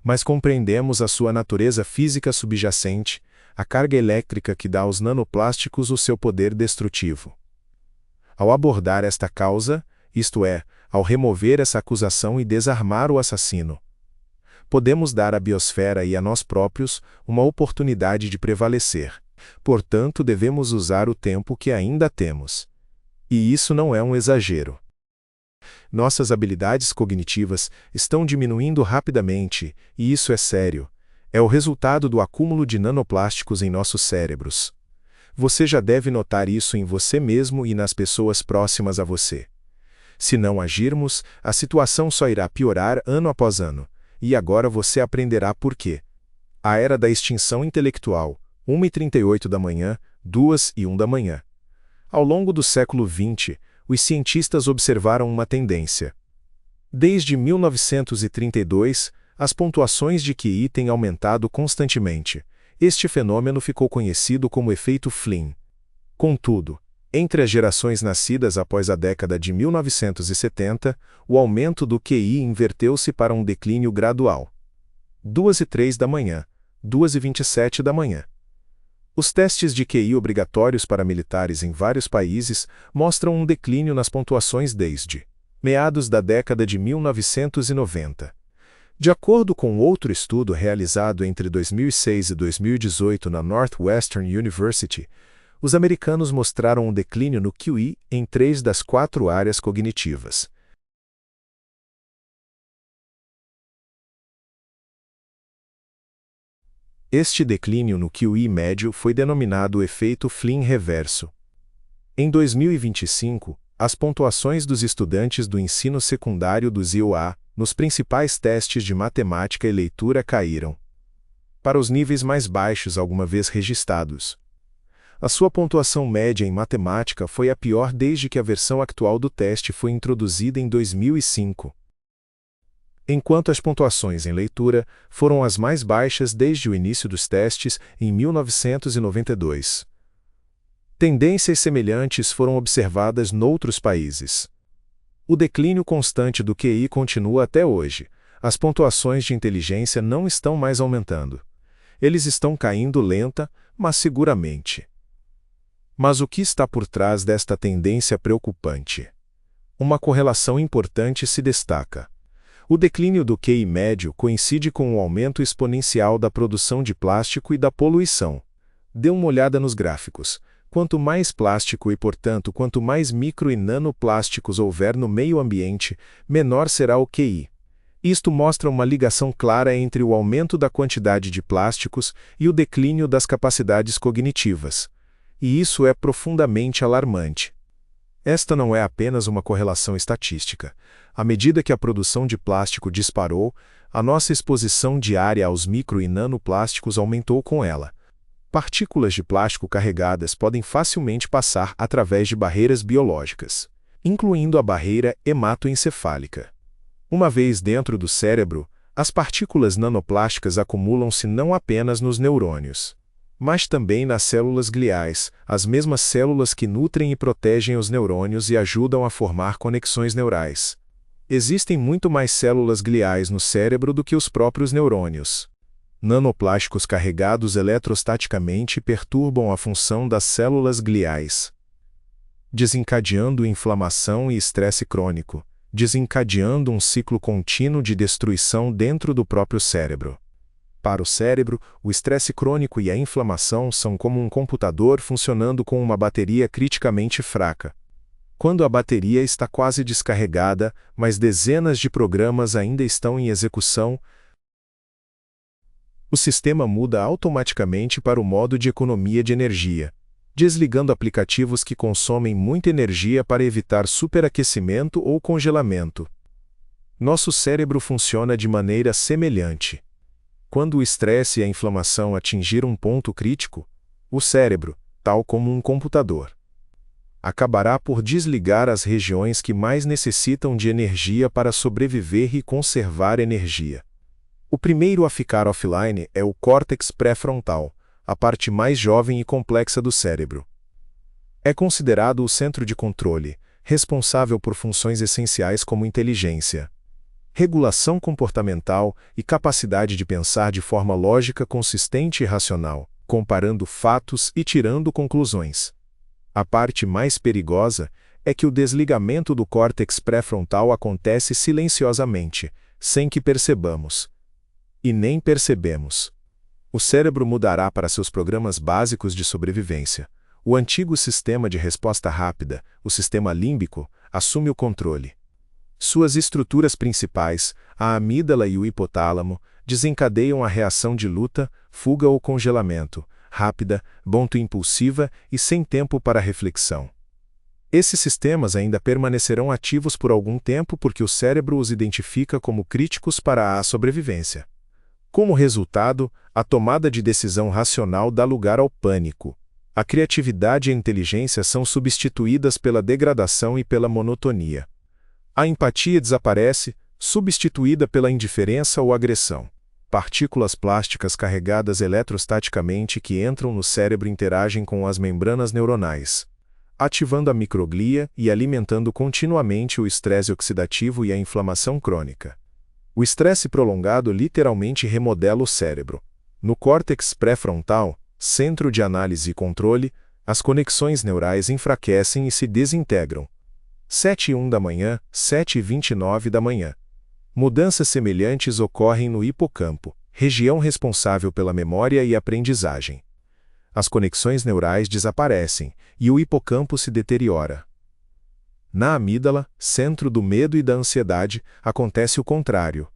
mas compreendemos a sua natureza física subjacente, a carga elétrica que dá aos nanoplásticos o seu poder destrutivo. Ao abordar esta causa, isto é, ao remover essa acusação e desarmar o assassino, podemos dar à biosfera e a nós próprios uma oportunidade de prevalecer. Portanto, devemos usar o tempo que ainda temos. E isso não é um exagero. Nossas habilidades cognitivas estão diminuindo rapidamente, e isso é sério. É o resultado do acúmulo de nanoplásticos em nossos cérebros. Você já deve notar isso em você mesmo e nas pessoas próximas a você. Se não agirmos, a situação só irá piorar ano após ano. E agora você aprenderá por quê. A era da extinção intelectual, 1h38 da manhã, 2h01 da manhã. Ao longo do século XX, os cientistas observaram uma tendência. Desde 1932, as pontuações de QI têm aumentado constantemente. Este fenômeno ficou conhecido como efeito Flynn. Contudo, entre as gerações nascidas após a década de 1970, o aumento do QI inverteu-se para um declínio gradual. 2h03 da manhã, 2h27 da manhã. Os testes de QI obrigatórios para militares em vários países mostram um declínio nas pontuações desde meados da década de 1990. De acordo com outro estudo realizado entre 2006 e 2018 na Northwestern University, os americanos mostraram um declínio no QI em 3 das 4 áreas cognitivas. Este declínio no QI médio foi denominado efeito Flynn reverso. Em 2025, as pontuações dos estudantes do ensino secundário dos IUA nos principais testes de matemática e leitura caíram para os níveis mais baixos alguma vez registrados. A sua pontuação média em matemática foi a pior desde que a versão atual do teste foi introduzida em 2005. Enquanto as pontuações em leitura foram as mais baixas desde o início dos testes, em 1992. Tendências semelhantes foram observadas noutros países. O declínio constante do QI continua até hoje. As pontuações de inteligência não estão mais aumentando. Eles estão caindo lenta, mas seguramente. Mas o que está por trás desta tendência preocupante? Uma correlação importante se destaca. O declínio do QI médio coincide com o aumento exponencial da produção de plástico e da poluição. Dê uma olhada nos gráficos. Quanto mais plástico e, portanto, quanto mais micro e nanoplásticos houver no meio ambiente, menor será o QI. Isto mostra uma ligação clara entre o aumento da quantidade de plásticos e o declínio das capacidades cognitivas. E isso é profundamente alarmante. Esta não é apenas uma correlação estatística. À medida que a produção de plástico disparou, a nossa exposição diária aos micro e nanoplásticos aumentou com ela. Partículas de plástico carregadas podem facilmente passar através de barreiras biológicas, incluindo a barreira hematoencefálica. Uma vez dentro do cérebro, as partículas nanoplásticas acumulam-se não apenas nos neurônios, mas também nas células gliais, as mesmas células que nutrem e protegem os neurônios e ajudam a formar conexões neurais. Existem muito mais células gliais no cérebro do que os próprios neurônios. Nanoplásticos carregados eletrostaticamente perturbam a função das células gliais, desencadeando inflamação e estresse crônico, desencadeando um ciclo contínuo de destruição dentro do próprio cérebro. Para o cérebro, o estresse crônico e a inflamação são como um computador funcionando com uma bateria criticamente fraca. Quando a bateria está quase descarregada, mas dezenas de programas ainda estão em execução, o sistema muda automaticamente para o modo de economia de energia, desligando aplicativos que consomem muita energia para evitar superaquecimento ou congelamento. Nosso cérebro funciona de maneira semelhante. Quando o estresse e a inflamação atingir um ponto crítico, o cérebro, tal como um computador, acabará por desligar as regiões que mais necessitam de energia para sobreviver e conservar energia. O primeiro a ficar offline é o córtex pré-frontal, a parte mais jovem e complexa do cérebro. É considerado o centro de controle, responsável por funções essenciais como inteligência. regulação comportamental e capacidade de pensar de forma lógica, consistente e racional, comparando fatos e tirando conclusões. A parte mais perigosa é que o desligamento do córtex pré-frontal acontece silenciosamente, sem que percebamos. E nem percebemos. O cérebro mudará para seus programas básicos de sobrevivência. O antigo sistema de resposta rápida, o sistema límbico, assume o controle. Suas estruturas principais, a amígdala e o hipotálamo, desencadeiam a reação de luta, fuga ou congelamento, rápida, muito impulsiva e sem tempo para reflexão. Esses sistemas ainda permanecerão ativos por algum tempo porque o cérebro os identifica como críticos para a sobrevivência. Como resultado, a tomada de decisão racional dá lugar ao pânico. A criatividade e a inteligência são substituídas pela degradação e pela monotonia. A empatia desaparece, substituída pela indiferença ou agressão. Partículas plásticas carregadas eletrostaticamente que entram no cérebro interagem com as membranas neuronais, ativando a microglia e alimentando continuamente o estresse oxidativo e a inflamação crônica. O estresse prolongado literalmente remodela o cérebro. No córtex pré-frontal, centro de análise e controle, as conexões neurais enfraquecem e se desintegram. 7h01 da manhã, 7h29 da manhã. Mudanças semelhantes ocorrem no hipocampo, região responsável pela memória e aprendizagem. As conexões neurais desaparecem e o hipocampo se deteriora. Na amígdala, centro do medo e da ansiedade, acontece o contrário.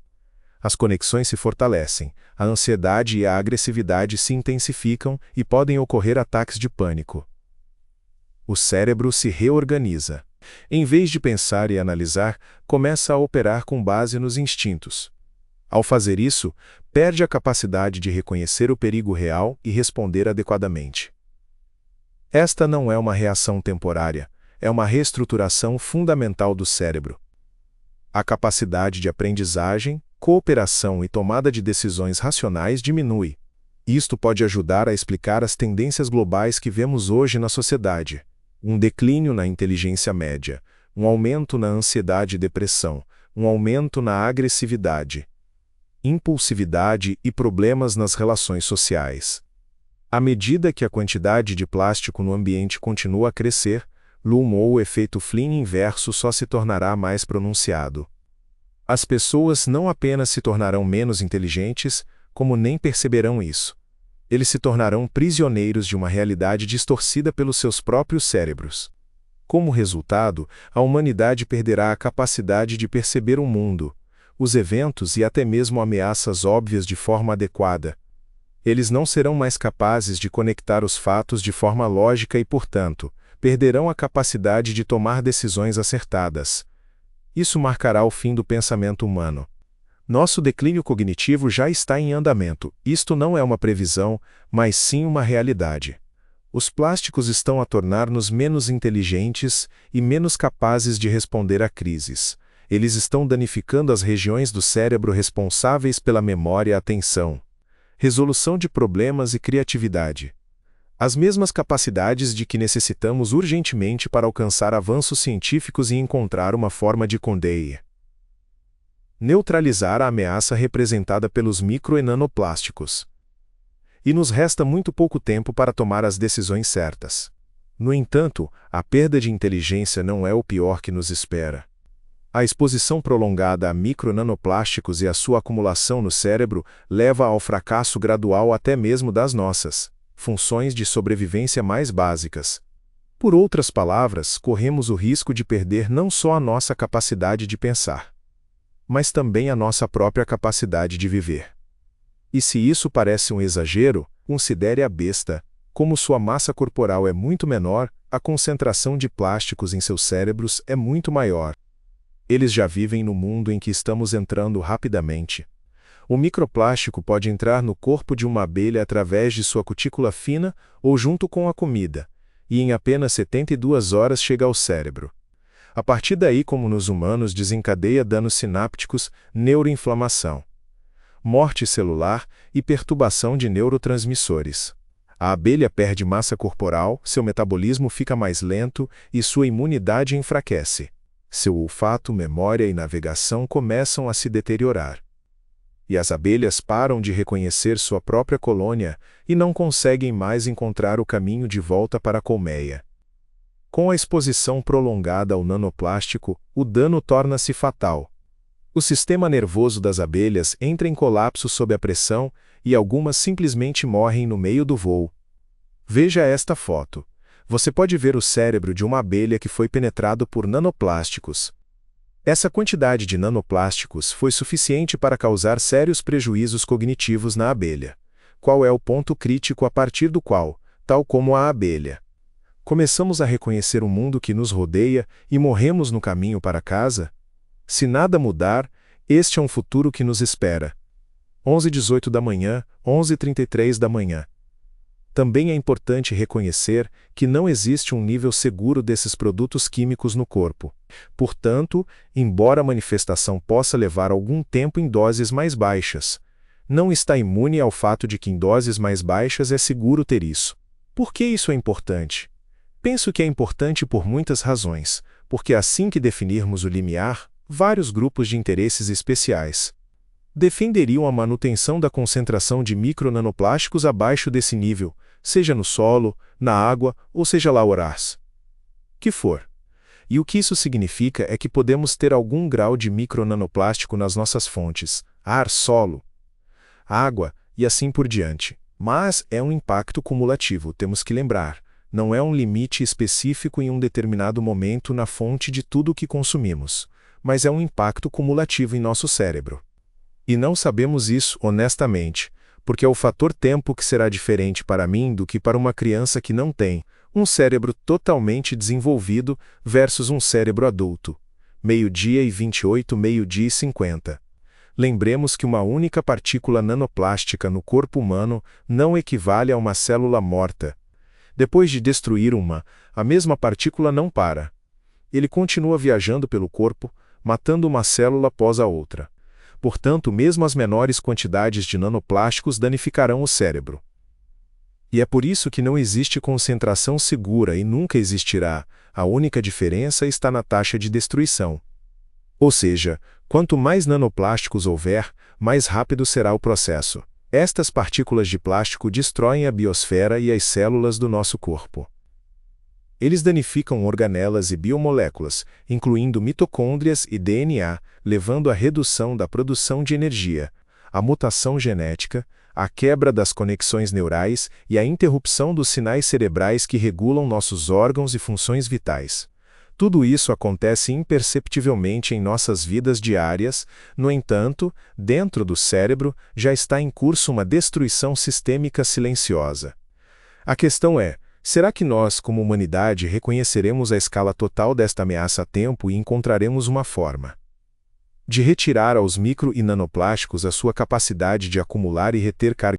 As conexões se fortalecem, a ansiedade e a agressividade se intensificam e podem ocorrer ataques de pânico. O cérebro se reorganiza. Em vez de pensar e analisar, começa a operar com base nos instintos. Ao fazer isso, perde a capacidade de reconhecer o perigo real e responder adequadamente. Esta não é uma reação temporária, é uma reestruturação fundamental do cérebro. A capacidade de aprendizagem, cooperação e tomada de decisões racionais diminui. Isto pode ajudar a explicar as tendências globais que vemos hoje na sociedade. Um declínio na inteligência média, um aumento na ansiedade e depressão, um aumento na agressividade, impulsividade e problemas nas relações sociais. À medida que a quantidade de plástico no ambiente continua a crescer, o efeito Flynn inverso só se tornará mais pronunciado. As pessoas não apenas se tornarão menos inteligentes, como nem perceberão isso. Eles se tornarão prisioneiros de uma realidade distorcida pelos seus próprios cérebros. Como resultado, a humanidade perderá a capacidade de perceber o mundo, os eventos e até mesmo ameaças óbvias de forma adequada. Eles não serão mais capazes de conectar os fatos de forma lógica e, portanto, perderão a capacidade de tomar decisões acertadas. Isso marcará o fim do pensamento humano. Nosso declínio cognitivo já está em andamento. Isto não é uma previsão, mas sim uma realidade. Os plásticos estão a tornar-nos menos inteligentes e menos capazes de responder a crises. Eles estão danificando as regiões do cérebro responsáveis pela memória e atenção, resolução de problemas e criatividade. As mesmas capacidades de que necessitamos urgentemente para alcançar avanços científicos e encontrar uma forma de neutralizar a ameaça representada pelos micro e nanoplásticos. E nos resta muito pouco tempo para tomar as decisões certas. No entanto, a perda de inteligência não é o pior que nos espera. A exposição prolongada a micro-nanoplásticos e a sua acumulação no cérebro leva ao fracasso gradual até mesmo das nossas funções de sobrevivência mais básicas. Por outras palavras, corremos o risco de perder não só a nossa capacidade de pensar, mas também a nossa própria capacidade de viver. E se isso parece um exagero, considere a besta. Como sua massa corporal é muito menor, a concentração de plásticos em seus cérebros é muito maior. Eles já vivem no mundo em que estamos entrando rapidamente. O microplástico pode entrar no corpo de uma abelha através de sua cutícula fina ou junto com a comida, e em apenas 72 horas chega ao cérebro. A partir daí, como nos humanos, desencadeia danos sinápticos, neuroinflamação, morte celular e perturbação de neurotransmissores. A abelha perde massa corporal, seu metabolismo fica mais lento e sua imunidade enfraquece. Seu olfato, memória e navegação começam a se deteriorar. E as abelhas param de reconhecer sua própria colônia e não conseguem mais encontrar o caminho de volta para a colmeia. Com a exposição prolongada ao nanoplástico, o dano torna-se fatal. O sistema nervoso das abelhas entra em colapso sob a pressão e algumas simplesmente morrem no meio do voo. Veja esta foto. Você pode ver o cérebro de uma abelha que foi penetrado por nanoplásticos. Essa quantidade de nanoplásticos foi suficiente para causar sérios prejuízos cognitivos na abelha. Qual é o ponto crítico a partir do qual, tal como a abelha, começamos a reconhecer o mundo que nos rodeia e morremos no caminho para casa? Se nada mudar, este é um futuro que nos espera. 11h18 da manhã, 11h33 da manhã. Também é importante reconhecer que não existe um nível seguro desses produtos químicos no corpo. Portanto, embora a manifestação possa levar algum tempo em doses mais baixas, não está imune ao fato de que em doses mais baixas é seguro ter isso. Por que isso é importante? Penso que é importante por muitas razões, porque assim que definirmos o limiar, vários grupos de interesses especiais defenderiam a manutenção da concentração de micronanoplásticos abaixo desse nível, seja no solo, na água ou seja lá horas que for. E o que isso significa é que podemos ter algum grau de micronanoplástico nas nossas fontes, ar, solo, água e assim por diante. Mas é um impacto cumulativo, temos que lembrar. Não é um limite específico em um determinado momento na fonte de tudo o que consumimos, mas é um impacto cumulativo em nosso cérebro. E não sabemos isso honestamente, porque é o fator tempo que será diferente para mim do que para uma criança que não tem um cérebro totalmente desenvolvido versus um cérebro adulto. 12h28, 12h50. Lembremos que uma única partícula nanoplástica no corpo humano não equivale a uma célula morta. Depois de destruir uma, a mesma partícula não para. Ele continua viajando pelo corpo, matando uma célula após a outra. Portanto, mesmo as menores quantidades de nanoplásticos danificarão o cérebro. E é por isso que não existe concentração segura e nunca existirá. A única diferença está na taxa de destruição. Ou seja, quanto mais nanoplásticos houver, mais rápido será o processo. Estas partículas de plástico destroem a biosfera e as células do nosso corpo. Eles danificam organelas e biomoléculas, incluindo mitocôndrias e DNA, levando à redução da produção de energia, à mutação genética, à quebra das conexões neurais e à interrupção dos sinais cerebrais que regulam nossos órgãos e funções vitais. Tudo isso acontece imperceptivelmente em nossas vidas diárias, no entanto, dentro do cérebro já está em curso uma destruição sistêmica silenciosa. A questão é: será que nós, como humanidade, reconheceremos a escala total desta ameaça a tempo e encontraremos uma forma de retirar aos micro e nanoplásticos a sua capacidade de acumular e reter carga